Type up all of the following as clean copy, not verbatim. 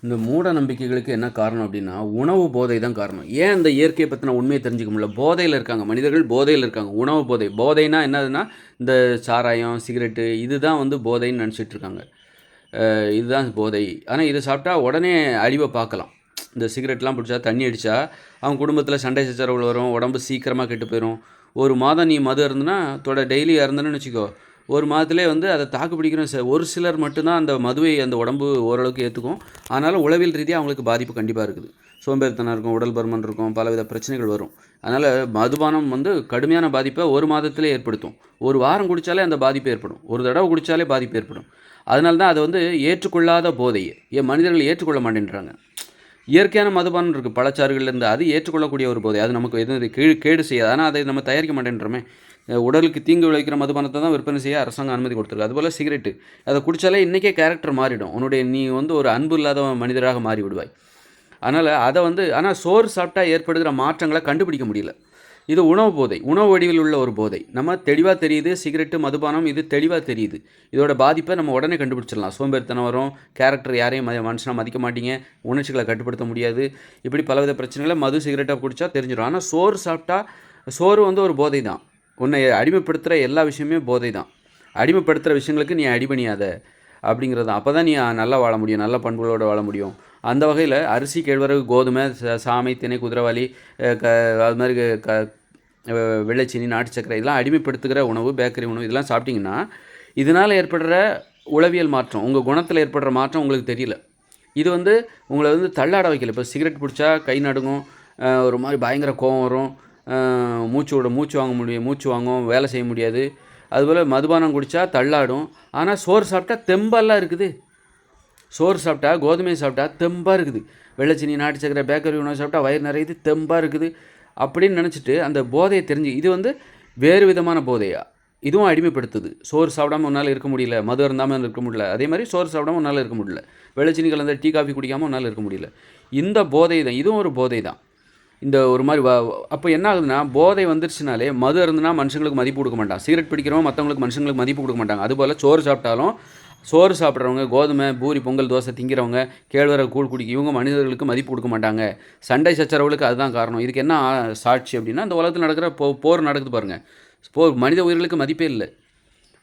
இந்த மூட நம்பிக்கைகளுக்கு என்ன காரணம் அப்படின்னா, உணவு போதை தான் காரணம். ஏன் இந்த இயற்கையை பத்தின உண்மைய தெரிஞ்சுக்க முடியல? போதையில இருக்காங்க. மனிதர்கள் போதையில இருக்காங்க. உணவு போதை. போதைன்னா என்னதுன்னா, இந்த சாராயம், சிகரெட்டு இதுதான் வந்து போதைன்னு நெனச்சிட்டு இருக்காங்க. இதுதான் போதை. ஆனா இத சாப்பிட்டா உடனே அழிவ பார்க்கலாம். இந்த சிகரெட்லாம் பிடிச்சா, தண்ணி அடிச்சா, அவங்க குடும்பத்தில சண்டை சச்சரவுகள் வரும். உடம்பு சீக்கிரமா கெட்டு போயிரும். 1 மாதம் நீ மது அருந்துனா, டெய்லி அருந்தணும்னு வச்சுக்கோ, 1 மாதத்திலே வந்து அத தாக்கு பிடிக்கிற ஒரு சிலர் மட்டும் தான் அந்த மதுவை அந்த உடம்பு ஓரளவுக்கு ஏத்துக்கும். ஆனாலும் உளவியல் ரீதியா அவங்களுக்கு பாதிப்பு கண்டிப்பா இருக்குது. சோம்பேறித்தனம் இருக்கும், உடல் பருமன் இருக்கும், பலவித பிரச்சனைகள் வரும். அதனால மதுபானம் வந்து கடுமையான பாதிப்ப 1 மாதத்திலே ஏற்படுத்தும். 1 வாரம் குடிச்சாலே அந்த பாதிப்பு ஏற்படும். ஒரு தடவ குடிச்சாலே பாதிப்பு ஏற்படும். அதனால தான் அத வந்து ஏற்றுக்கொள்ளாத போதை. மனிதர்கள் ஏற்றுக்கொள்ள மாட்டேன்றாங்க. இயற்கையான மதுபானம் இருக்குது பழச்சாறுகள்லேருந்து, அது ஏற்றுக்கொள்ளக்கூடிய ஒரு போதை. அது நமக்கு எதுவும் கேடு செய்யாது. ஆனால் அதை நம்ம தயாரிக்க மாட்டேன்றோமே. உடலுக்கு தீங்கு விளைவிக்கிற மதுபானத்தை தான் விற்பனை செய்ய அரசாங்கம் அனுமதி கொடுத்துருக்கு. அதுபோல் சிகரெட்டு, அதை குடித்தாலே இன்றைக்கே கேரக்டர் மாறிடும். நீ வந்து ஒரு அன்பு இல்லாத மனிதராக மாறி விடுவாய். அதனால் அதை வந்து ஆனால் சோறு சாப்பிட்டா ஏற்படுகிற மாற்றங்களை கண்டுபிடிக்க முடியல. இது உணவு போதை, உணவு வடிவில் உள்ள ஒரு போதை. நம்ம தெளிவாக தெரியுது, சிகரெட்டு மதுபானம் இது தெளிவாக தெரியுது. இதோட பாதிப்பை நம்ம உடனே கண்டுபிடிச்சிடலாம். சோம்பேறித்தனம் வரும், கேரக்டர் யாரையும் மனுஷனாக மதிக்க மாட்டீங்க, உணர்ச்சிகளை கட்டுப்படுத்த முடியாது, இப்படி பலவித பிரச்சனைகளை மது சிகரெட்டாக குடித்தா தெரிஞ்சிடும். ஆனால் சோறு சாப்பிட்டா, சோறு வந்து ஒரு போதை தான். உன்னை அடிமைப்படுத்துகிற எல்லா விஷயமே போதை தான். அடிமைப்படுத்துகிற விஷயங்களுக்கு நீ அடிபணியாத அப்படிங்கிறது தான். அப்போ தான் நீ நல்லா வாழ முடியும், நல்ல பண்புகளோடு வாழ முடியும். அந்த வகையில் அரிசி, கேழ்வரகு, கோதுமை, சாமை, திணை, குதிரைவாலி, அது மாதிரி வெள்ளைச்சீனி, நாட்டு சர்க்கரை இதெல்லாம் அடிமைப்படுத்துகிற உணவு, பேக்கரி உணவு இதெல்லாம் சாப்பிட்டிங்கன்னா இதனால் ஏற்படுற உளவியல் மாற்றம், உங்கள் குணத்தில் ஏற்படுற மாற்றம் உங்களுக்கு தெரியல. இது வந்து உங்களை வந்து தள்ளாட வைக்கல. இப்போ சிகரெட் பிடிச்சா கை நடுங்கும், ஒரு மாதிரி பயங்கர கோவம் வரும், மூச்சு வாங்கும், வேலை செய்ய முடியாது. அதுபோல் மதுபானம் குடித்தா தள்ளாடும். ஆனால் சோறு சாப்பிட்டா தெம்பெல்லாம் இருக்குது. சோறு சாப்பிட்டா, கோதுமையை சாப்பிட்டா தெம்பாக இருக்குது. வெள்ளைச்சீனி, நாட்டு சக்கரை, பேக்கரி உணவு சாப்பிட்டா வயிறு நிறையுது, தெம்பாக இருக்குது அப்படின்னு நினச்சிட்டு அந்த போதையை தெரிஞ்சு, இது வந்து வேறு விதமான போதையா, இதுவும் அடிமைப்படுத்துது. சோறு சாப்பிடாமல் உன்னால் இருக்க முடியல, மது இருந்தாமல் இருக்க முடியல, அதே மாதிரி சோறு சாப்பிடாமல் உன்னால் இருக்க முடியல, வெள்ளைச்சீனி கலந்த டீ காஃபி குடிக்காமல் உன்னால் இருக்க முடியல. இந்த போதை தான், இதுவும் ஒரு போதை தான். இந்த ஒரு மாதிரி அப்போ என்ன ஆகுதுன்னா, போதை வந்துருச்சுனாலே, மது இருந்துன்னா மனுஷங்களுக்கு மதிப்பு கொடுக்க மாட்டான். சிகரெட் பிடிக்கிறவங்க மற்றவங்களுக்கு மனுஷங்களுக்கு மதிப்பு கொடுக்க மாட்டாங்க. அதுபோல் சோறு சாப்பிட்டாலும், சோறு சாப்பிட்றவங்க, கோதுமை, பூரி, பொங்கல், தோசை திங்கிறவங்க, கேழ்வரகு கூழ் குடிக்க இவங்க மனிதர்களுக்கு மதிப்பு கொடுக்க மாட்டாங்க. சண்டை சச்சரவுகளுக்கு அதுதான் காரணம். இதுக்கு என்ன சாட்சி அப்படின்னா, இந்த உலகத்தில் நடக்கிற போர் நடக்குது பாருங்கள். மனித உயிர்களுக்கு மதிப்பே இல்லை.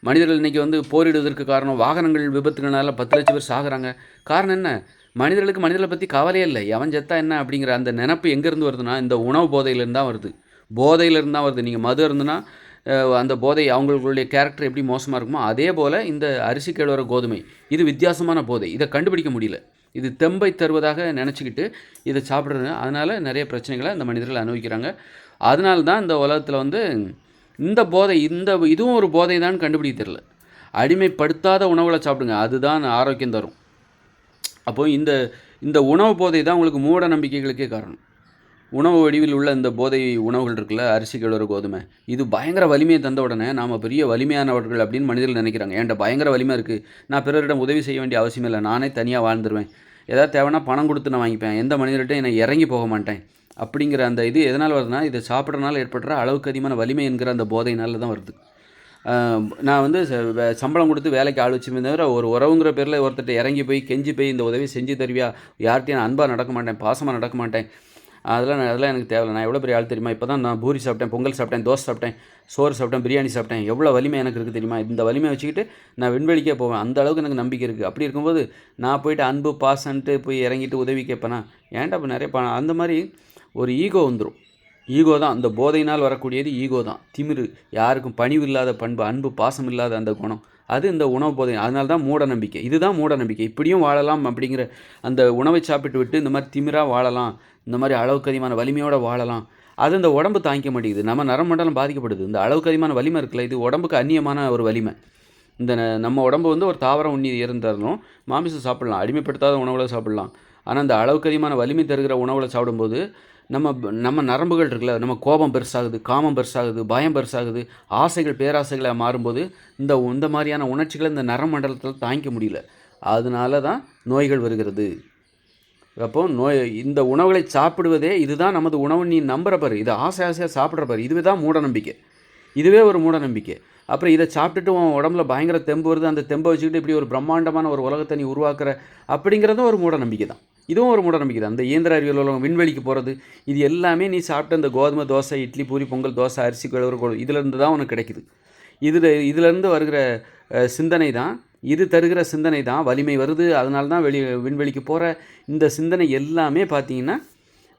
மனிதர்கள் இன்றைக்கி வந்து போரிடுவதற்கு காரணம் வாகனங்கள் விபத்துகளால் 10 லட்சம் பேர் சாகுறாங்க. காரணம் என்ன? மனிதர்களுக்கு மனிதர்களை பற்றி கவலையே இல்லை. எவன் செத்தா என்ன அப்படிங்கிற அந்த நினப்பு எங்கேருந்து வருதுன்னா, இந்த உணவு போதையிலேருந்து தான் வருது. போதையிலேருந்து தான் வருது. நீங்கள் மது இருந்துன்னா அந்த போதை அவங்களுடைய கேரக்டர் எப்படி மோசமாக இருக்குமோ அதே போல் இந்த அரிசி, கேழ்வரகு, கோதுமை இது வித்தியாசமான போதை. இதை கண்டுபிடிக்க முடியல. இது தெம்பை தருவதாக நினச்சிக்கிட்டு இதை சாப்பிட்றது. அதனால் நிறைய பிரச்சனைகளை இந்த மனிதர்கள் அனுபவிக்கிறாங்க. அதனால தான் இந்த உலகத்தில் வந்து இந்த போதை, இதுவும் ஒரு போதை தான் கண்டுபிடிக்க தெரியல. அடிமைப்படுத்தாத உணவுகளை சாப்பிடுங்க, அதுதான் ஆரோக்கியம் தரும். அப்போது இந்த உணவு போதை தான் உங்களுக்கு மூட நம்பிக்கைகளுக்கே காரணம். உணவு வடிவில் உள்ள இந்த போதை உணவுகள் இருக்குல்ல, அரிசி, கேழ்வரகு, கோதுமை, இது பயங்கர வலிமையை தந்த உடனே நாம் பெரிய வலிமையானவர்கள் அப்படின்னு மனிதர்கள் நினைக்கிறாங்க. என்கிட்ட பயங்கர வலிமை இருக்குது, நான் பிறரிடம் உதவி செய்ய வேண்டிய அவசியம் இல்லை, நானே தனியாக வாழ்ந்துருவேன், ஏதாவது தேவைன்னா பணம் கொடுத்து நான் வாங்கிப்பேன், எந்த மனிதர்கிட்ட என்னை இறங்கி போக மாட்டேன் அப்படிங்கிற அந்த இது எதனால் வருதுன்னா, இதை சாப்பிட்றதுனால ஏற்படுற அளவுக்கு அதிகமான வலிமை என்கிற அந்த போதையினால தான் வருது. நான் வந்து சம்பளம் கொடுத்து வேலைக்கு ஆள் வச்சுமே தவிர, ஒரு உறவுங்கிற பேரில் ஒருத்தர்கிட்ட இறங்கி போய் கெஞ்சி போய் இந்த உதவி செஞ்சு தருவியா, யார்கிட்டையும் நான் அன்பாக நடக்க மாட்டேன், பாசமாக நடக்க மாட்டேன், அதெல்லாம் எனக்கு தேவையில்லை. நான் எவ்வளோ பெரிய ஆள் தெரியுமா, இப்போ தான் நான் பூரி சாப்பிட்டேன், பொங்கல் சாப்பிட்டேன், தோசை சாப்பிட்டேன், சோறு சாப்பிட்டேன், பிரியாணி சாப்பிட்டேன், எவ்வளோ வலிமை எனக்கு இருக்குது தெரியுமா, இந்த வலிமையை வச்சுக்கிட்டு நான் விண்வெளிக்கே போவேன், அந்த அளவுக்கு எனக்கு நம்பிக்கை இருக்குது. அப்படி இருக்கும்போது நான் போய்ட்டு அன்பு பாசன்ட்டு போய் இறங்கிட்டு உதவி கேட்பேனா, ஏன்டா இப்போ நிறைய பணம், அந்த மாதிரி ஒரு ஈகோ வந்துடும். ஈகோ தான் அந்த போதையினால் வரக்கூடியது. ஈகோ தான், திமிரு, யாருக்கும் பணிவு இல்லாத பண்பு, அன்பு பாசம் இல்லாத அந்த குணம், அது இந்த உணவு போதை. அதனால தான் மூட நம்பிக்கை. இதுதான் மூட நம்பிக்கை. இப்படியும் வாழலாம் அப்படிங்கிற அந்த உணவை சாப்பிட்டு விட்டு இந்த மாதிரி திமிராக வாழலாம், இந்த மாதிரி அளவுக்கு அதிகமான வலிமையோடு வாழலாம், அது இந்த உடம்பு தாங்கிக்க மாட்டேங்குது. நம்ம நரம்பண்டலம் பாதிக்கப்படுது. இந்த அளவுக்கு அதிகமான வலிமை இருக்குல்ல, இது உடம்புக்கு அந்நியமான ஒரு வலிமை. இந்த நம்ம உடம்பு வந்து ஒரு தாவரம் உண்ணி இருந்தாலும் மாமிசம் சாப்பிட்லாம், அடிமைப்படுத்தாத உணவுகளை சாப்பிட்லாம். ஆனால் இந்த அளவுக்கு அதிகமான வலிமை தருகிற உணவுகளை சாப்பிடும்போது நம்ம நரம்புகள் இருக்குல்ல, நம்ம கோபம் பெருசாகுது, காமம் பெருசாகுது, பயம் பெருசாகுது, ஆசைகள் பேராசைகளை மாறும்போது இந்த மாதிரியான உணர்ச்சிகளை இந்த நரமண்டலத்தில் தாங்கிக்க முடியல. அதனால தான் நோய்கள் வருகிறது. அப்போது இந்த உணவுகளை சாப்பிடுவதே இதுதான் நமது உணவு நீ நம்புகிற பாரு, இதை ஆசையாக சாப்பிட்ற பாரு, இதுவே தான் மூட நம்பிக்கை. இதுவே ஒரு மூட நம்பிக்கை. அப்புறம் இதை சாப்பிட்டுட்டு உன் உடம்புல பயங்கர தெம்பு வருது, அந்த தெம்பை வச்சுக்கிட்டு இப்படி ஒரு பிரம்மாண்டமான ஒரு உலகத்தை நீ உருவாக்குற அப்படிங்கிறதும் ஒரு மூட நம்பிக்கை தான். இதுவும் ஒரு மூட நம்பிக்கை தான். இந்த இயந்திர அறிவியல் உலகம், விண்வெளிக்கு போகிறது, இது எல்லாமே நீ சாப்பிட்ட இந்த கோதுமை தோசை, இட்லி, பூரி, பொங்கல், தோசை, அரிசி, கிழவரு, இதிலேருந்து தான் உனக்கு கிடைக்குது. இதிலேருந்து வருகிற சிந்தனை தான், இது தருகிற சிந்தனை தான் வலிமை வருது, அதனால தான் விண்வெளிக்கு போகிற இந்த சிந்தனை எல்லாமே பார்த்தீங்கன்னா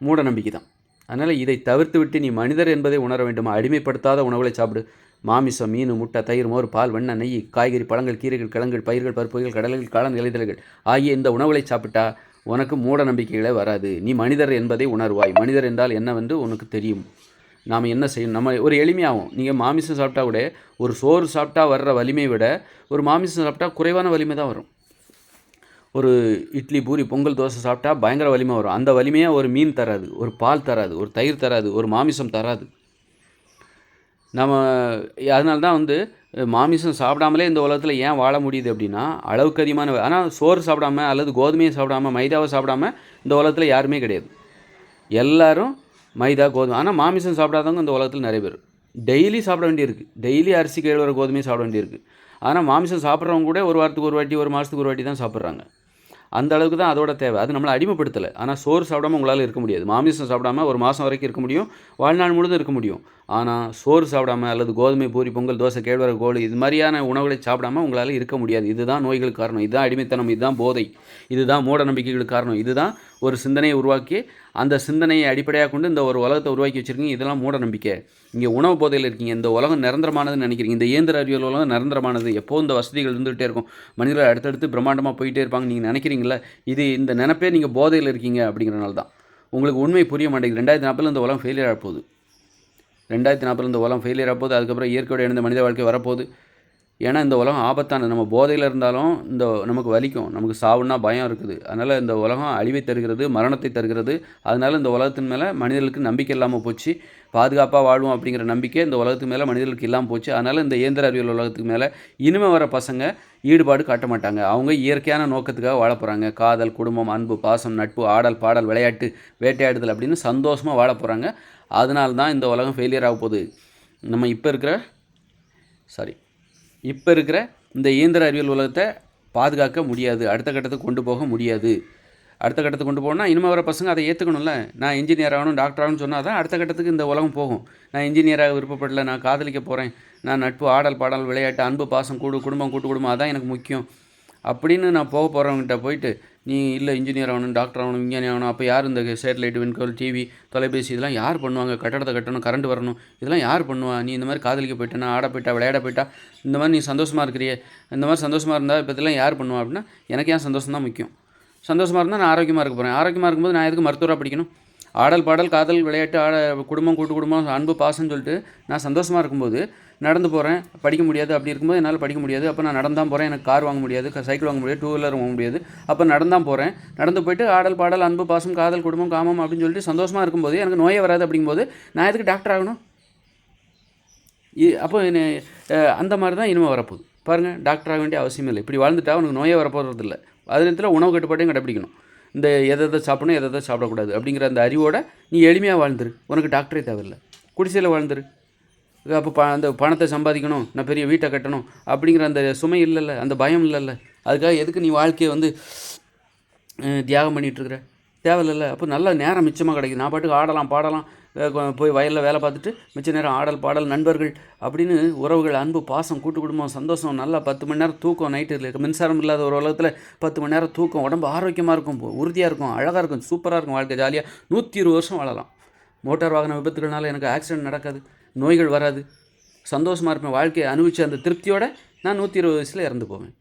மூட நம்பிக்கை தான். அதனால் இதை தவிர்த்து விட்டு நீ மனிதர் என்பதை உணர வேண்டுமா? அடிமைப்படுத்தாத உணவுகளை சாப்பிடு. மாமிசம், மீன், முட்டை, தயிர், மோர், பால், வெண்ணெய், நெய், காய்கறி, பழங்கள், கீரைகள், கிழங்குகள், பயிர்கள், பருப்புகள், கடலைகள், காளான், இலைதழைகள் ஆகிய இந்த உணவுகளை சாப்பிட்டா உனக்கு மூட நம்பிக்கைகளே வராது. நீ மனிதர் என்பதை உணர்வாய். மனிதர் என்றால் என்னவென்று உனக்கு தெரியும். நாம் என்ன செய்யணும், நம்ம ஒரு எளிமையாகும். நீங்கள் மாமிசம் சாப்பிட்டா கூட ஒரு சோறு சாப்பிட்டா வர்ற வலிமையை விட ஒரு மாமிசம் சாப்பிட்டா குறைவான வலிமை தான் வரும். ஒரு இட்லி, பூரி, பொங்கல், தோசை சாப்பிட்டா பயங்கர வலிமை வரும். அந்த வலிமையை ஒரு மீன் தராது, ஒரு பால் தராது, ஒரு தயிர் தராது, ஒரு மாமிசம் தராது. நம்ம அதனால தான் மாமிசம் சாப்பிடாமலே இந்த உலகத்தில் ஏன் வாழ முடியுது அப்படின்னா, அளவுக்கு அதிகமான ஆனால் சோறு சாப்பிடாம அல்லது கோதுமையை சாப்பிடாம மைதாவை சாப்பிடாம இந்த உலகத்தில் யாருமே கிடையாது. எல்லாரும் மைதா, கோதுமை. ஆனால் மாமிசம் சாப்பிடாதவங்க இந்த உலகத்தில் நிறைய பேர். டெய்லி சாப்பிட வேண்டியிருக்கு, டெய்லி அரிசி, கேழ்வர, கோதுமையை சாப்பிட வேண்டியிருக்கு. ஆனால் மாமிசம் சாப்பிட்றவங்க கூட ஒரு வாரத்துக்கு ஒரு வாட்டி, ஒரு மாதத்துக்கு ஒரு வாட்டி தான் சாப்பிட்றாங்க. அந்த அளவுக்கு தான் அதோட தேவை. அது நம்மளை அடிமைப்படுத்தலை. ஆனால் சோறு சாப்பிடாமல் உங்களால் இருக்க முடியாது. மாமிசம் சாப்பிடாமல் ஒரு மாதம் வரைக்கும் இருக்க முடியும், வாழ்நாள் முழுதும் இருக்க முடியும். ஆனால் சோறு சாப்பிடாமல் அல்லது கோதுமை, பூரி, பொங்கல், தோசை, கேழ்வரகு, கோழி இது மாதிரியான உணவுகளை சாப்பிடாமல் உங்களால் இருக்க முடியாது. இதுதான் நோய்களுக்கு காரணம், இதுதான் அடிமைத்தனம், இதுதான் போதை, இதுதான் மூட நம்பிக்கைகளுக்கு காரணம். இதுதான் ஒரு சிந்தனையை உருவாக்கி அந்த சிந்தனையை அடிப்படையாக கொண்டு இந்த ஒரு உலகத்தை உருவாக்கி வச்சுருக்கீங்க. இதெல்லாம் மூட நம்பிக்கை. இங்கே உணவு போதையில் இருக்கீங்க. இந்த உலகம் நிரந்தரமானதுன்னு நினைக்கிறீங்க. இந்த இயந்திர அறிவியல் உலகம் நிரந்தரமானது. எப்போது இந்த வசதிகள் இருந்துகிட்டே இருக்கும், மனிதர்கள் அடுத்தடுத்து பிரம்மாண்டமாக போயிட்டே இருப்பாங்க நீங்கள் நினைக்கிறீங்களா? இந்த நினைப்பே நீங்கள் போதையில் இருக்கீங்க. அப்படிங்கிறனால தான் உங்களுக்கு உண்மை புரிய மாட்டேங்குது. 2040 இந்த உலகம் ஃபெயிலியர் ஆகப்போகுது. 2040 இந்த உலகம் ஃபெயிலியர் ஆகப்போகுது. அதுக்கப்புறம் இயற்கையோட இணைந்த மனித வாழ்க்கை வரப்போகுது. ஏன்னா இந்த உலகம் ஆபத்தான, நம்ம போதையில் இருந்தாலும் நமக்கு வலிக்கும், நமக்கு சாவுன்னா பயம் இருக்குது. அதனால் இந்த உலகம் அழிவை தருகிறது, மரணத்தை தருகிறது. அதனால் இந்த உலகத்தின் மேலே மனிதர்களுக்கு நம்பிக்கை இல்லாமல் போச்சு. பாதுகாப்பாக வாழ்வோம் அப்படிங்கிற நம்பிக்கை இந்த உலகத்துக்கு மேலே மனிதர்களுக்கு இல்லாமல் போச்சு. அதனால் இந்த இயந்திர அறிவியல் உலகத்துக்கு மேலே இனிமே வர பசங்க ஈடுபாடு காட்ட மாட்டாங்க. அவங்க இயற்கையான நோக்கத்துக்காக வாழ போகிறாங்க. காதல், குடும்பம், அன்பு, பாசம், நட்பு, ஆடல், பாடல், விளையாட்டு, வேட்டையாடுதல் அப்படின்னு சந்தோஷமாக வாழ போகிறாங்க. அதனால தான் இந்த உலகம் ஃபெயிலியர் ஆக போகுது. நம்ம இப்போ இருக்கிற இந்த இயந்திர அறிவியல் உலகத்தை பாதுகாக்க முடியாது, அடுத்த கட்டத்துக்கு கொண்டு போக முடியாது. அடுத்த கட்டத்துக்கு கொண்டு போகணும்னா இனிமேல் வர பசங்க அதை ஏற்றுக்கணும்ல. நான் இன்ஜினியர் ஆகணும், டாக்டர் ஆகணும்னு சொன்னால் தான் அடுத்த கட்டத்துக்கு இந்த உலகம் போகும். நான் இன்ஜினியராக விருப்பப்படலை, நான் காதலிக்க போகிறேன், நான் நட்பு, ஆடல், பாடல், விளையாட்டு, அன்பு, பாசம், குடும்பம், கூட்டு குடும்பம் அதான் எனக்கு முக்கியம் அப்படின்னு நான் போகிறவங்ககிட்ட போயிட்டு நீ இல்லை இன்ஜினியர் ஆகணும், டாக்டர் ஆகணும், விஞ்ஞானி ஆகணும், அப்போ யார் இந்த சேட்டலைட், விண்கோள், டிவி, தொலைபேசி இதெல்லாம் யார் பண்ணுவாங்க? கட்டடத்தை கட்டணும், கரண்ட் வரணும், இதெல்லாம் யார் பண்ணுவா? நீ இந்த மாதிரி காதலிக்க போயிட்டேன்னா, ஆட போயிட்டா, விளையாட போயிட்டா, இந்த மாதிரி நீ சந்தோஷமாக இருக்கிறியே, இந்த மாதிரி சந்தோஷமாக இருந்தால் இப்போ இதெல்லாம் யார் பண்ணுவா? அப்படின்னா எனக்கு ஏன் சந்தோஷம் தான் முக்கியம். சந்தோஷமாக இருந்தால் நான் ஆரோக்கியமாக இருக்க போகிறேன். ஆரோக்கியமாக இருக்கும்போது நான் எதுக்கு மருத்துவராக படிக்கணும்? ஆடல், பாடல், காதல், விளையாட்டு, குடும்பம், கூட்டு குடும்பம், அன்பு, பாசம்னு சொல்லிட்டு நான் சந்தோஷமாக இருக்கும்போது நடந்து போகிறேன், படிக்க முடியாது. அப்படி இருக்கும்போது என்னால் படிக்க முடியாது. அப்போ நான் நடந்தான் போகிறேன், எனக்கு கார் வாங்க முடியாது, சைக்கிள் வாங்க முடியாது, 2 வீலர் வாங்க முடியாது. அப்போ நடந்தான் போகிறேன், நடந்து போயிட்டு ஆடல், பாடல், அன்பு, பாசம், காதல், குடும்பம், காமம் அப்படின்னு சொல்லிட்டு சந்தோஷமாக இருக்கும்போது எனக்கு நோயே வராது. அப்படிங்கும்போது நான் எதுக்கு டாக்டர் ஆகணும்? அப்போ அந்த மாதிரி தான் இனிமேல் வரப்போகுது. பாருங்கள், டாக்டர் ஆக வேண்டிய அவசியம் இல்லை. இப்படி வாழ்ந்துட்டா உனக்கு நோயே வரப்போகிறது இல்லை. அதே நேரத்தில் உணவு கட்டுப்பாட்டையும் கடைப்பிடிக்கணும். இந்த எதை சாப்பிடணும், எதை சாப்பிடக்கூடாது அப்படிங்கிற அந்த அறிவோடு நீ எளிமையாக வாழ்ந்துரு. உனக்கு டாக்டரே தேவையில்லை, குடிசையில் வாழ்ந்துரு. அப்போ அந்த பணத்தை சம்பாதிக்கணும், நான் பெரிய வீட்டை கட்டணும் அப்படிங்கிற அந்த சுமை இல்லைல்ல, அந்த பயம் இல்லைல்ல. அதுக்காக எதுக்கு நீ வாழ்க்கையை தியாகம் பண்ணிகிட்ருக்குற? தேவையில்ல. அப்போ நல்ல நேரம் மிச்சமாக கிடைக்குது. நான் பாட்டுக்கு ஆடலாம், பாடலாம், போய் வயலில் வேலை பார்த்துட்டு மிச்ச நேரம் ஆடல், பாடல், நண்பர்கள் அப்படின்னு உறவுகள், அன்பு, பாசம், கூட்டு குடும்பம், சந்தோஷம், நல்லா 10 மணி நேரம் தூக்கம். நைட்டு மின்சாரம் இல்லாத ஒரு உலகத்தில் 10 மணி நேரம் தூக்கம், உடம்பு ஆரோக்கியமாக இருக்கும், உறுதியாக இருக்கும், அழகாக இருக்கும், சூப்பராக இருக்கும், வாழ்க்கை ஜாலியாக 120 வருஷம் வாழலாம். மோட்டார் வாகன விபத்துகள்னால எனக்கு ஆக்சிடென்ட் நடக்காது, நோய்கள் வராது, சந்தோஷமாக இருப்பேன். வாழ்க்கையை அனுபவித்து அந்த திருப்தியோடு நான் 120 வயசில் இறந்து போவேன்.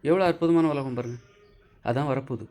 எவ்வளோ அற்புதமான உலகம் பாருங்கள். அதான் வரப்போகுது.